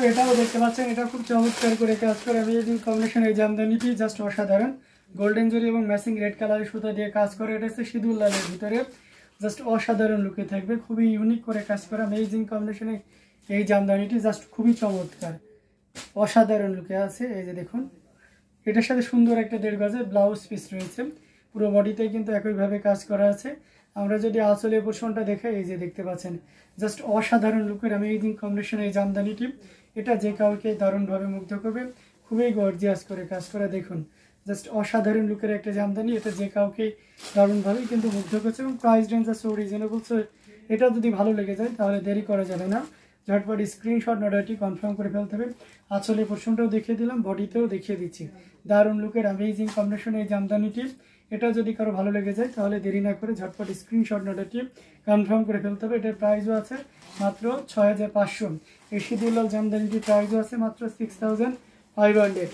এটাও দেখতে পাচ্ছেন, এটা খুব চমৎকার করে কাজ করে অ্যামেজিং কম্বিনেশন। এই জামদানিটি জাস্ট অসাধারণ, গোল্ডেন জরি এবং ম্যাচিং রেড কালারের সুতা দিয়ে কাজ করে। এটা হচ্ছে সিঁদুর লালের ভিতরে, জাস্ট অসাধারণ লুকে থাকবে, খুবই ইউনিক করে কাজ করা অ্যামেজিং কম্বিনেশনে এই জামদানিটি জাস্ট খুবই চমৎকার, অসাধারণ লুকে আছে। এই যে দেখুন, এটার সাথে সুন্দর একটা 1.5 গজের ব্লাউজ পিস রয়েছে, পুরো বডিতেই কিন্তু একইভাবে কাজ করা আছে। আমরা যদি আঁচলের পোর্শনটা দেখাই, এই যে দেখতে পাচ্ছেন, জাস্ট অসাধারণ লুকের অ্যামেজিং কম্বিনেশন এই জামদানিটি। এটা যে কাউকে দারুণভাবে মুগ্ধ করবে, খুবই গর্জিয়াস করে কাজ করা। দেখুন, জাস্ট অসাধারণ লুকের একটা জামদানি, এটা যে কাউকে দারুণভাবে কিন্তু মুগ্ধ করছে এবং প্রাইস রেঞ্জ আছে রিজনেবল। সো এটা যদি ভালো লেগে যায় তাহলে দেরি করা যাবে না, ঝটপট স্ক্রিনশট অর্ডারটি কনফার্ম করে ফেলতে হবে। আঁচলের পোর্শনটাও দেখিয়ে দিলাম, বডিতেও দেখিয়ে দিচ্ছি, দারুণ লুকের অ্যামেজিং কম্বিনেশন এই জামদানিটি। এটা যদি কারো ভালো লেগে যায় তাহলে দেরি না করে ঝটপট স্ক্রিনশট অর্ডারটি কনফার্ম করে ফেলতে হবে। এটার প্রাইসও আছে মাত্র 6500। এই সিঁদুর লাল জামদানিটির প্রাইসও আছে মাত্র 6500।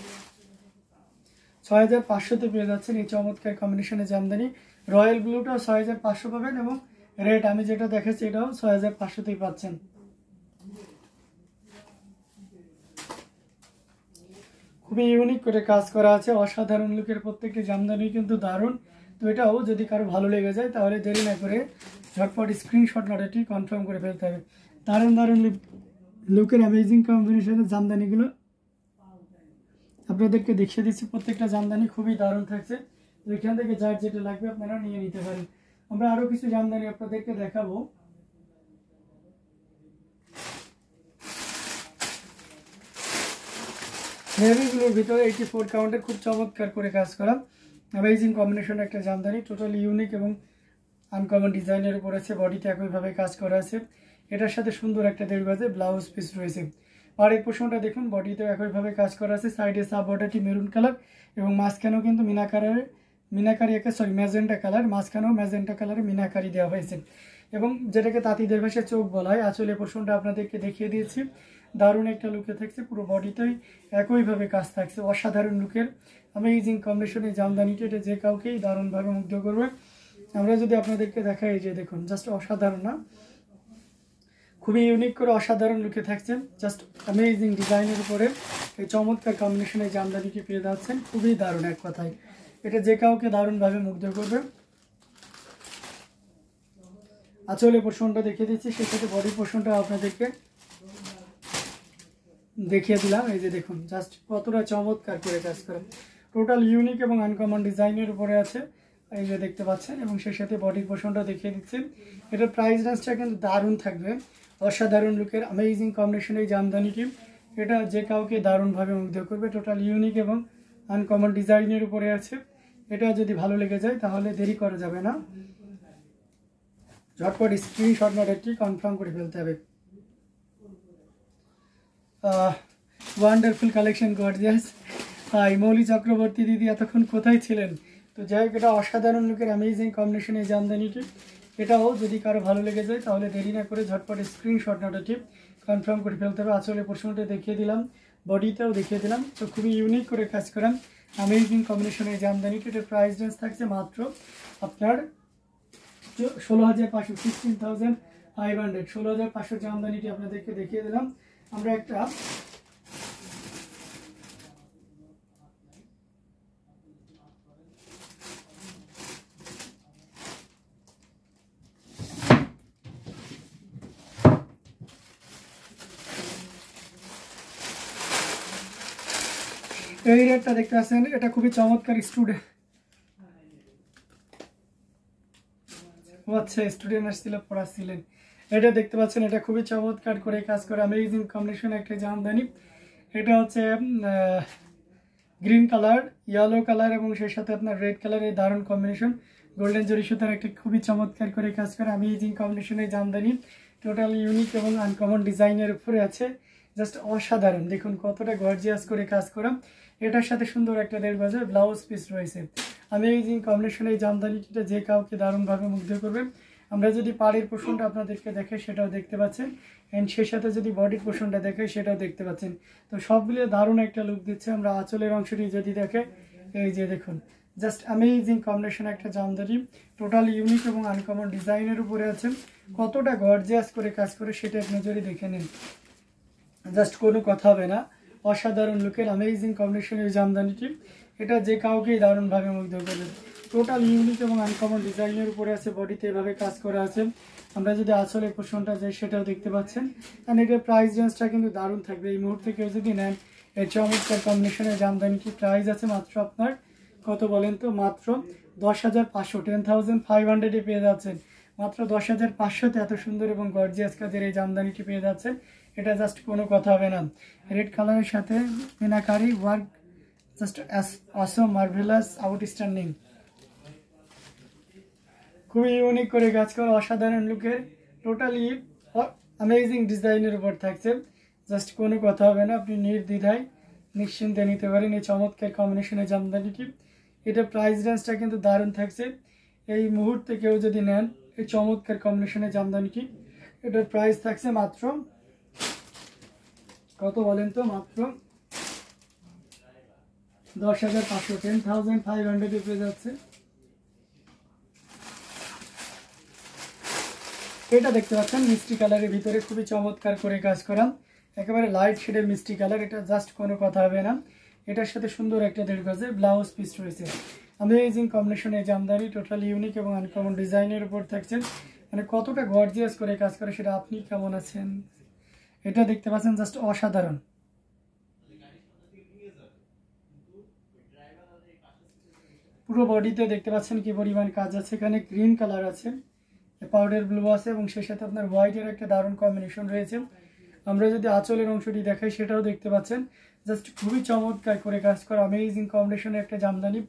6500-তে পেয়ে যাচ্ছেন এই চমৎকার কম্বিনেশনের জামদানি। রয়্যাল ব্লুটাও 6500 পাবেন এবং রেড আমি যেটা দেখাচ্ছি এটাও 6500-তেই পাচ্ছেন। খুবই ইউনিক করে কাজ করা আছে, অসাধারণ লুকের প্রত্যেকটি জামদানি কিন্তু দারুণ। তো এটাও যদি কারো ভালো লেগে যায় তাহলে দেরি না করে ঝটপট স্ক্রিনশট অর্ডারটি কনফার্ম করে ফেলতে হবে। দারুণ দারুণ লুকের অ্যামেজিং কম্বিনেশনের জামদানিগুলো আপনাদেরকে দেখিয়ে দিচ্ছি। প্রত্যেকটা জামদানি খুবই দারুণ থাকছে, তো এখান থেকে যার যেটা লাগবে আপনারা নিয়ে নিতে পারেন। আমরা আরও কিছু জামদানি আপনাদেরকে দেখাবো। নেভিগুলোর ভিতরে 84 কাউন্টের খুব চমৎকার করে কাজ করা অ্যামেজিং কম্বিনেশন একটা জামদানি, টোটালি ইউনিক এবং আনকমন ডিজাইনের উপর আছে। বডিতে একইভাবে কাজ করা আছে। এটার সাথে সুন্দর একটা 1.5 গজের ব্লাউজ পিস রয়েছে। পাড়ের পোর্শনটা দেখুন, বডিতেও একইভাবে কাজ করা আছে। সাইডে সাব বর্ডারটি মেরুন কালার এবং মাঝখানেও কিন্তু ম্যাজেন্টা কালার, মাঝখানেও ম্যাজেন্টা কালারে মিনাকারি দেওয়া হয়েছে এবং যেটাকে তাঁতিদের ভাষায় চোখ বলা হয়। আঁচলের পোর্শনটা আপনাদেরকে দেখিয়ে দিয়েছি, দারুণ একটা লুকে থাকছে, পুরো বডিতেই একইভাবে কাজ থাকছে। অসাধারণ লুকের অ্যামেজিং কম্বিনেশনের জামদানিটি, এটা যে কাউকেই দারুণভাবে মুগ্ধ করবে। আমরা যদি আপনাদেরকে দেখাই, যে দেখুন, জাস্ট অসাধারণ না, খুবই ইউনিক করে অসাধারণ লুকে থাকছে, জাস্ট অ্যামেজিং ডিজাইনের উপরে এই চমৎকার কম্বিনেশনের জামদানিটি পেয়ে যাচ্ছেন। খুবই দারুণ, এক কথায় এটা যে কাউকে দারুণভাবে মুগ্ধ করবে। আঁচলের পোর্শনটা দেখিয়ে দিচ্ছি, সেই সাথে বডি পোর্শনটা আপনাদেরকে দেখিয়ে দিলাম। এই যে দেখুন, জাস্ট কতটা চমৎকার করে কাজ করে, টোটাল ইউনিক এবং আনকমন ডিজাইনের উপরে আছে, এই যে দেখতে পাচ্ছেন। এবং সেই সাথে বডি পোর্শনটা দেখিয়ে দিচ্ছি। এটার প্রাইস রেঞ্জটা কিন্তু দারুণ থাকবে, অসাধারণ লুকের অ্যামেজিং কম্বিনেশনের এই জামদানিটি। এটা যে কাউকে দারুণভাবে মুগ্ধ করবে, টোটাল ইউনিক এবং আনকমন ডিজাইনের উপরে আছে। এটা যদি ভালো লেগে যায় তাহলে দেরি করা যাবে না, ঝটপট স্ক্রিনশট অর্ডারটি কনফার্ম করে ফেলতে হবে। Wonderful collection, gorgeous. Mouli Chakraborty দিদি এতক্ষণ কোথায় ছিলেন? তো যাই হোক, এটা অসাধারণ লুকের অ্যামেজিং কম্বিনেশন এই জামদানিটি। এটাও যদি কারো ভালো লেগে যায় তাহলে দেরি না করে ঝটপট স্ক্রিনশট অর্ডারটি কনফার্ম করে ফেলতে হবে। আঁচলের পোর্শনটা দেখিয়ে দিলাম, বডিতেও দেখিয়ে দিলাম। তো খুবই ইউনিক করে কাজ করান অ্যামেজিং কম্বিনেশন এই জামদানিটি। এটার প্রাইস রেঞ্জ থাকছে মাত্র আপনার 16,500, 16,500। 16,500 জামদানিটি আপনাদেরকে দেখিয়ে দিলাম। আমরা একটা এই রেটটা দেখতে পাচ্ছেন, এটা খুবই চমৎকার। স্টুডেন্ট, আচ্ছা স্টুডেন্ট আসছিল, পড়াচ্ছিলেন। এটা দেখতে পাচ্ছেন, এটা খুবই চমৎকার করে কাজ করে অ্যামেজিং কম্বিনেশন একটা জামদানি। এটা হচ্ছে গ্রিন কালার, ইয়েলো কালার এবং সেই সাথে আপনার রেড কালারের দারুণ কম্বিনেশন। গোল্ডেন জরি সুতার একটা খুবই চমৎকার করে কাজ করে অ্যামেজিং কম্বিনেশনের জামদানি, টোটাল ইউনিক এবং আনকমন ডিজাইনের উপরে আছে, জাস্ট অসাধারণ। দেখুন কতটা গর্জিয়াস করে কাজ করা। এটার সাথে সুন্দর একটা 1.5 গজের ব্লাউজ পিস রয়েছে। অ্যামেজিং কম্বিনেশনের এই জামদানিটা যে কাউকে দারুণভাবে মুগ্ধ করবে। আমরা যদি পাড়ের পোর্শনটা আপনাদেরকে দেখাই সেটাও দেখতে পাচ্ছেন, অ্যান্ড সেই সাথে যদি বডির পোর্শনটা দেখাই সেটাও দেখতে পাচ্ছেন। তো সবগুলো দারুণ একটা লুক দিচ্ছে। আমরা আঁচলের অংশটি যদি দেখে, এই যে দেখুন, জাস্ট অ্যামেজিং কম্বিনেশন একটা জামদানি, টোটাল ইউনিক এবং আনকমন ডিজাইনের উপরে আছে। কতটা গর্জিয়াস করে কাজ করে সেটা এক নজরে দেখে নিন। জাস্ট কোনো কথা হবে না, অসাধারণ লুকের অ্যামেজিং কম্বিনেশনের জামদানিটি, এটা যে কাউকেই দারুণভাবে মুগ্ধ করবে। টোটাল ইউনিক এবং আনকমন ডিজাইনের উপরে আছে, বডিতে এভাবে কাজ করা আছে। আমরা যদি আসলে পোর্শনটা যাই সেটাও দেখতে পাচ্ছেন। কারণ এটার প্রাইস রেঞ্জটা কিন্তু দারুণ থাকবে। এই মুহূর্তে কেউ যদি নেন এই চমৎকার কম্বিনেশনের জামদানিটি, প্রাইস আছে মাত্র আপনার কত বলেন তো, মাত্র 10,500, 10,500 পেয়ে যাচ্ছেন। মাত্র 10,500-তে এত সুন্দর এবং গর্জিয়াস কাজের এই জামদানিটি পেয়ে যাচ্ছেন। এটা জাস্ট কোনো কথা হবে না। রেড কালারের সাথে মিনাকারি ওয়ার্ক, জাস্ট অসম, মার্ভেলাস, আউটস্ট্যান্ডিং, খুবই ইউনিক করে কাজ করা, অসাধারণ লুকের, টোটালি অ্যামেজিং ডিজাইনের উপর থাকছে। জাস্ট কোনো কথা হবে না, আপনি নির্দ্বিধায় নিশ্চিন্তে নিতে পারেন এই চমৎকার কম্বিনেশনের জামদানিটি। এটা প্রাইস রেঞ্জটা কিন্তু দারুণ থাকছে। এই মুহূর্তে কেউ যদি নেন এই চমৎকার কম্বিনেশনের জামদানিটি, এটার প্রাইস থাকছে মাত্র কত বলেন তো, মাত্র 10,500, 10,500 পেয়ে যাচ্ছে। এটা দেখতে পাচ্ছেন মিষ্টি কালারের ভিতরে খুবই চমৎকার করে কাজ করা, একেবারে লাইট শেডের মিষ্টি কালার। এটা জাস্ট কোনো কথা হবে না। এটার সাথে সুন্দর একটা 1.5 গজের ব্লাউজ পিস রয়েছে। অ্যামেজিং কম্বিনেশনে জামদানি, টোটাল ইউনিক এবং আনকমন ডিজাইনের উপর থাকছেন। মানে কতটা গর্জিয়াস করে কাজ করে সেটা আপনি কেমন আছেন, এটা দেখতে পাচ্ছেন, জাস্ট অসাধারণ। পুরো বডিতে দেখতে পাচ্ছেন কি পরিমাণ কাজ আছে। এখানে গ্রিন কালার আছে, পাউডার ব্লু আছে এবং সেই সাথে আপনার হোয়াইটের একটা দারুণ কম্বিনেশন রয়েছে। আমরা যদি আঁচলের অংশটি দেখাই সেটাও দেখতে পাচ্ছেন, জাস্ট খুবই চমৎকার করে কাজ করা অ্যামেজিং কম্বিনেশনের একটা জামদানি,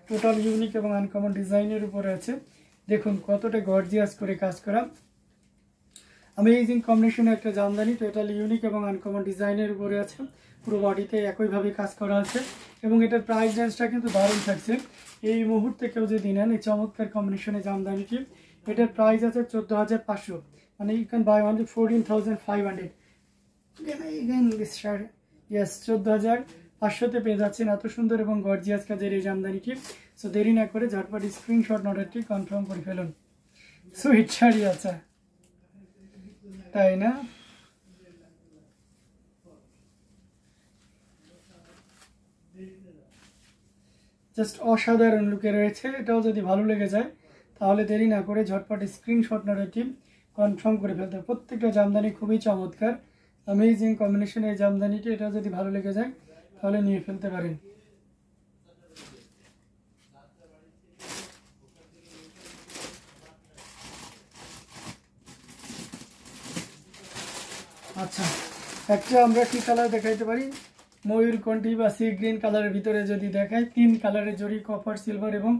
টোটাল ইউনিক এবং আনকমন ডিজাইনের উপরে আছে। দেখুন কতটা গর্জিয়াস করে কাজ করা অ্যামেজিং কম্বিনেশনের একটা জামদানি, টোটাল ইউনিক এবং আনকমন ডিজাইনের উপরে আছে। পুরো বডিতে একইভাবে কাজ করা আছে এবং এটার প্রাইস রেঞ্জটা কিন্তু দারুণ থাকছে। এই মুহূর্তে কেউ যদি নেন এই চমৎকার কম্বিনেশনের জামদানিটি, এটার প্রাইস আছে 14,500, মানে you can buy only 14,500। Yes, 14,500-তে পেয়ে যাচ্ছেন এত সুন্দর এবং গর্জিয়াস কাজের এই জামদানিটি। সো দেরি না করে ঝটপট স্ক্রিনশট অর্ডারটি কনফার্ম করে ফেলুন। সুইট শাড়ি, আচ্ছা তাই না? জাস্ট অসাধারণ লুকে রয়েছে। এটাও যদি ভালো লেগে যায় তাহলে দেরি না করে ঝটপট স্ক্রিনশট অর্ডারটি কনফার্ম করে ফেলতে হবে। প্রত্যেকটা জামদানি খুবই চমৎকার, অ্যামেজিং কম্বিনেশন এই জামদানিটি। এটা যদি ভালো লেগে যায় তাহলে নিয়ে ফেলতে পারেন। আচ্ছা, একটা আমরা কি কালার দেখাইতে পারি, ময়ূরকণ্ঠী বা সি গ্রিন কালারের ভিতরে যদি দেখাই, 3 কালারের জড়ি, কপার, সিলভার এবং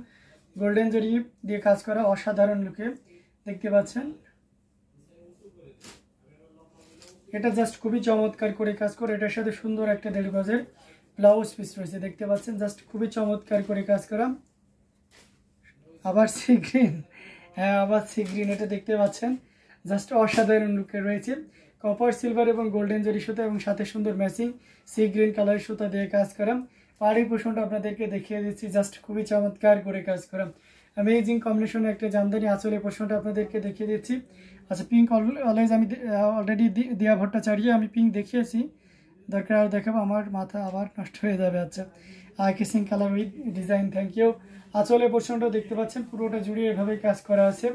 গোল্ডেন জড়ি দিয়ে কাজ করা অসাধারণ লুকে দেখতে পাচ্ছেন। এটা জাস্ট খুবই চমৎকার করে কাজ করে। এটার সাথে সুন্দর একটা 1.5 গজের ব্লাউজ পিস রয়েছে, দেখতে পাচ্ছেন, জাস্ট খুবই চমৎকার করে কাজ করা। আবার সি গ্রিন, হ্যাঁ আবার সি গ্রিন, এটা দেখতে পাচ্ছেন, জাস্ট অসাধারণ লুকে রয়েছে। কপার, সিলভার এবং গোল্ডেন জরি সুতা এবং সাথে সুন্দর ম্যাচিং সি গ্রিন কালারের সুতা দিয়ে কাজ করা। পাড়ি পোষণটা আপনাদেরকে দেখিয়ে দিচ্ছি, জাস্ট খুবই চমৎকার করে কাজ করা অ্যামেজিং কম্বিনেশনে একটা জামদানি। আঁচলে পোষণটা আপনাদেরকে দেখিয়ে দিচ্ছি। আচ্ছা, পিঙ্ক অলওয়েজ আমি অলরেডি দিয়া ভট্টাচার্য আমি পিঙ্ক দেখিয়েছি, দরকার আর দেখাবো, আমার মাথা আবার নষ্ট হয়ে যাবে। আচ্ছা, kissing colour with design, thank you. আঁচলে পোর্শনটাও দেখতে পাচ্ছেন পুরোটা জুড়ে এভাবে কাজ করা আছে।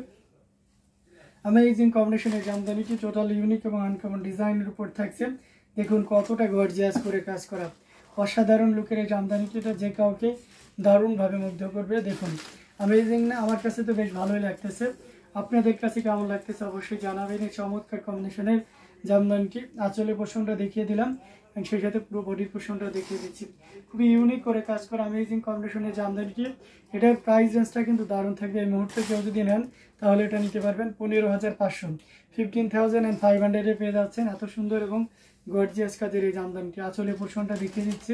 অ্যামেজিং কম্বিনেশনের জামদানিটি টোটাল ইউনিক এবং আনকমন ডিজাইনের উপর থাকছে। দেখুন কতটা গর্জিয়াস করে কাজ করা, অসাধারণ লুকের এই জামদানিটিটা যে কাউকে দারুণভাবে মুগ্ধ করবে। দেখুন অ্যামেজিং না? আমার কাছে তো বেশ ভালোই লাগতেছে, আপনাদের কাছে কেমন লাগতেছে অবশ্যই জানাবেন। এই চমৎকার কম্বিনেশনের জামদানিটি আঁচলে পোর্শনটা দেখিয়ে দিলাম এবং সেই সাথে পুরো বডির পোর্শনটা দেখিয়ে দিচ্ছি। খুবই ইউনিক করে কাজ করা অ্যামেজিং কম্বিনেশনের জামদানিটি। এটার প্রাইস রেঞ্জটা কিন্তু দারুণ থাকবে। এই মুহূর্তে কেউ যদি নেন তাহলে এটা নিতে পারবেন 15,500, 15,500 পেয়ে যাচ্ছেন এত সুন্দর এবং গর্জিয়াস কাজের এই জামদানিটি। আঁচলে পোর্শনটা দেখিয়ে দিচ্ছি,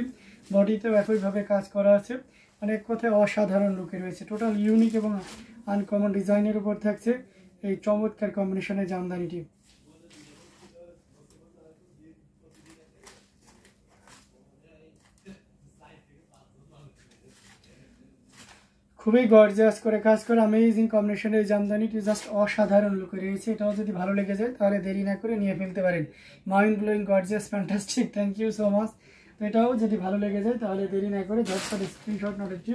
বডিতেও একইভাবে কাজ করা আছে, অনেক কথায় অসাধারণ লুকে রয়েছে। টোটাল ইউনিক এবং আনকমন ডিজাইনের উপর থাকছে এই চমৎকার কম্বিনেশনের জামদানিটি। খুবই গর্জিয়াস করে কাজ করে অ্যামেজিং কম্বিনেশনের জামদানিটি জাস্ট অসাধারণ লুকে রয়েছে। এটাও যদি ভালো লেগে যায় তাহলে দেরি না করে নিয়ে ফেলতে পারেন। Mind blowing, gorgeous, fantastic, thank you so much. তো এটাও যদি ভালো লেগে যায় তাহলে দেরি না করে ঝটপট স্ক্রিনশট নোটটি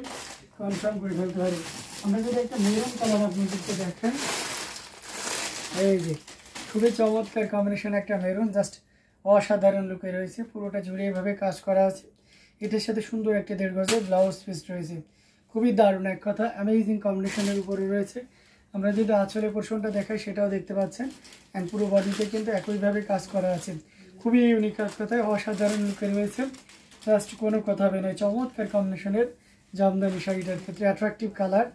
কনফার্ম করে ফেলতে পারেন। আমরা যদি একটা মেরুন কালার আপনাদেরকে দেখেন, এই যে খুবই চমৎকার কম্বিনেশন একটা মেরুন, জাস্ট অসাধারণ লুকে রয়েছে। পুরোটা জুড়ে এভাবে কাজ করা আছে। এটার সাথে সুন্দর একটা 1.5 গজের ব্লাউজ পিস রয়েছে। খুবই দারুণ এক কথা, অ্যামেজিং কম্বিনেশনের উপরে রয়েছে। আমরা যদি আঁচলের পোর্শনটা দেখাই সেটাও দেখতে পাচ্ছেন। অ্যান্ড পুরো বডিতে কিন্তু একইভাবে কাজ করা আছে। খুবই ইউনিক এক কথায় অসাধারণ লুকে রয়েছে। জাস্ট কোনো কথা হবে না। চমৎকার কম্বিনেশনের জামদানি শাড়িটার ক্ষেত্রে অ্যাট্রাকটিভ কালার।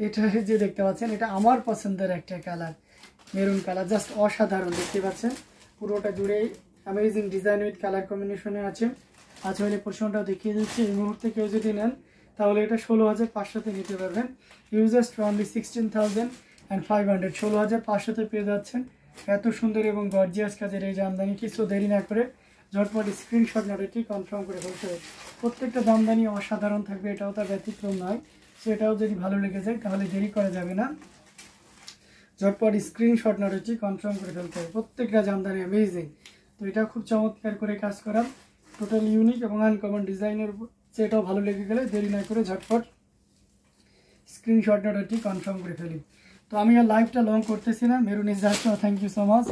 এটা যে দেখতে পাচ্ছেন এটা আমার পছন্দের একটা কালার, মেরুন কালার, জাস্ট অসাধারণ দেখতে পাচ্ছেন। পুরোটা জুড়েই অ্যামেজিং ডিজাইন উইথ কালার কম্বিনেশনে আছে। আঁচলের পোর্শনটাও দেখিয়ে দিচ্ছি। এই মুহূর্তে কেউ যদি নেন তাহলে এটা 16,500-তে নিতে পারবেন। ইউজার্স অনলি 16,500, 16,500-তে পেয়ে যাচ্ছেন এত সুন্দর এবং গর্জিয়াস কাজের এই জামদানিটি। সো দেরি না করে ঝটপট স্ক্রিনশট নোটটি কনফার্ম করে ফেলতে হবে। প্রত্যেকটা জামদানি অসাধারণ থাকবে, এটাও তার ব্যতিক্রম নয়। সো এটাও যদি ভালো লেগে যায় তাহলে দেরি করা যাবে না, ঝটপট স্ক্রিনশট নোটটি কনফার্ম করে ফেলতে হবে। প্রত্যেকটা জামদানি অ্যামেজিং। তো এটা খুব চমৎকার করে কাজ করা, টোটাল ইউনিক এবং আনকমন ডিজাইনের উপর। সেটাও ভালো লেগে গেলে দেরি না করে ঝটপট স্ক্রিনশট নোটটি কনফার্ম করে ফেলি। তো আমি আর লাইভটা লং করতেছি না। Maroon is just, thank you so much.